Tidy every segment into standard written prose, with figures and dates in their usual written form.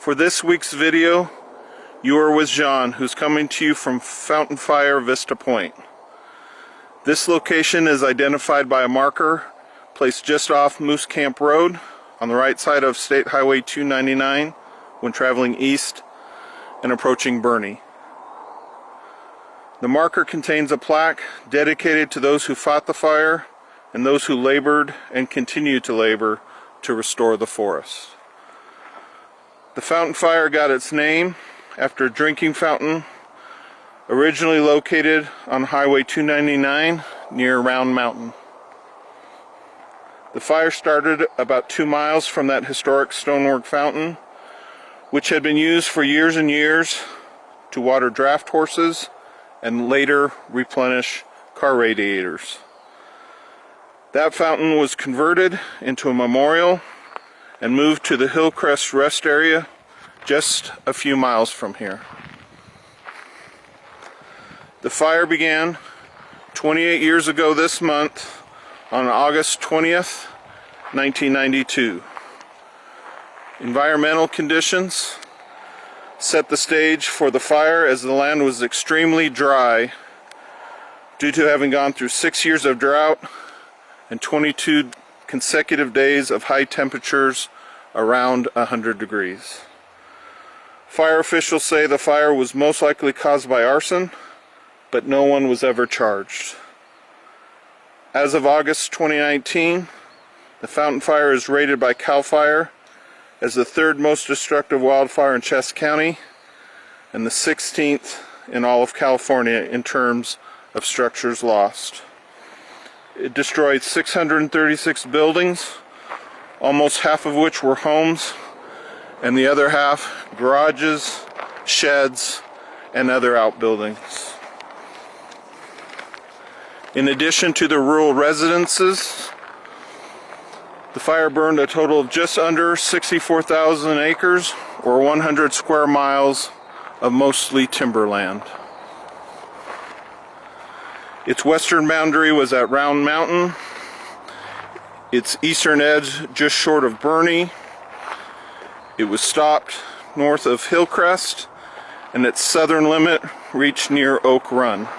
For this week's video, you are with Jon, who's coming to you from Fountain Fire Vista Point. This location is identified by a marker placed just off Moose Camp Road on the right side of State Highway 299 when traveling east and approaching Boerne. The marker contains a plaque dedicated to those who fought the fire and those who labored and continue to labor to restore the forest. The Fountain Fire got its name after a drinking fountain originally located on Highway 299 near Round Mountain. The fire started about 2 miles from that historic stonework fountain, which had been used for years and years to water draft horses and later replenish car radiators. That fountain was converted into a memorial and moved to the Hillcrest Rest Area just a few miles from here. The fire began 28 years ago this month on August 20th, 1992. Environmental conditions set the stage for the fire as the land was extremely dry due to having gone through 6 years of drought and 22 consecutive days of high temperatures around 100 degrees. Fire officials say the fire was most likely caused by arson, but no one was ever charged. As of August 2019, the Fountain Fire is rated by CAL FIRE as the third most destructive wildfire in Shasta County and the 16th in all of California in terms of structures lost. It destroyed 636 buildings, almost half of which were homes, and the other half garages, sheds, and other outbuildings. In addition to the rural residences, the fire burned a total of just under 64,000 acres, or 100 square miles of mostly timberland. Its western boundary was at Round Mountain, its eastern edge just short of Boerne. It was stopped north of Hillcrest, and its southern limit reached near Oak Run.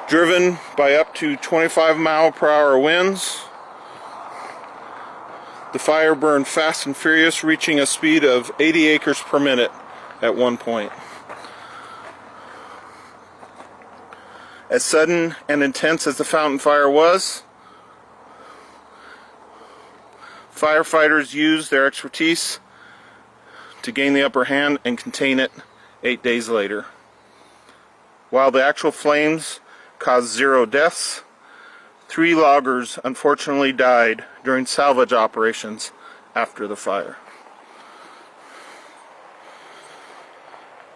Driven by up to 25-mile-per-hour winds, the fire burned fast and furious, reaching a speed of 80 acres per minute at one point. As sudden and intense as the Fountain Fire was, firefighters used their expertise to gain the upper hand and contain it 8 days later. While the actual flames caused 0 deaths, 3 loggers unfortunately died during salvage operations after the fire.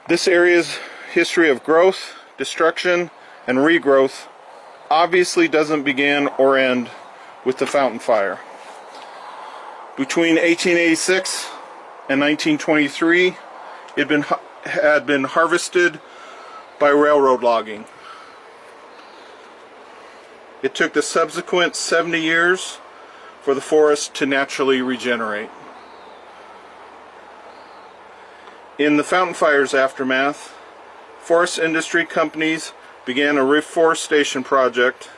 This area's history of growth, destruction, and regrowth obviously doesn't begin or end with the Fountain Fire. Between 1886 and 1923, it had been harvested by railroad logging. It took the subsequent 70 years for the forest to naturally regenerate. In the Fountain Fire's aftermath, forest industry companies began a reforestation project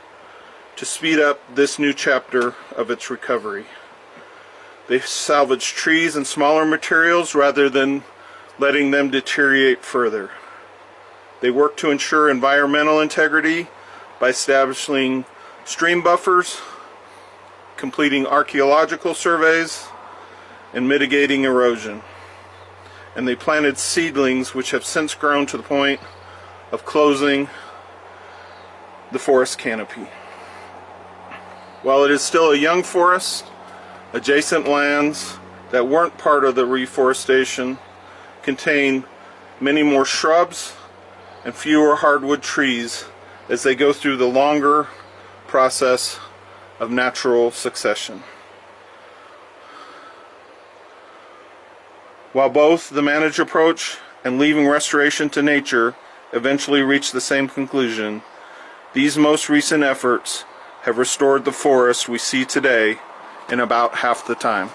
to speed up this new chapter of its recovery. They salvaged trees and smaller materials rather than letting them deteriorate further. They worked to ensure environmental integrity by establishing stream buffers, completing archaeological surveys, and mitigating erosion. And they planted seedlings which have since grown to the point of closing the forest canopy. While it is still a young forest, adjacent lands that weren't part of the reforestation contain many more shrubs and fewer hardwood trees as they go through the longer process of natural succession. While both the managed approach and leaving restoration to nature eventually reach the same conclusion, these most recent efforts have restored the forest we see today in about half the time.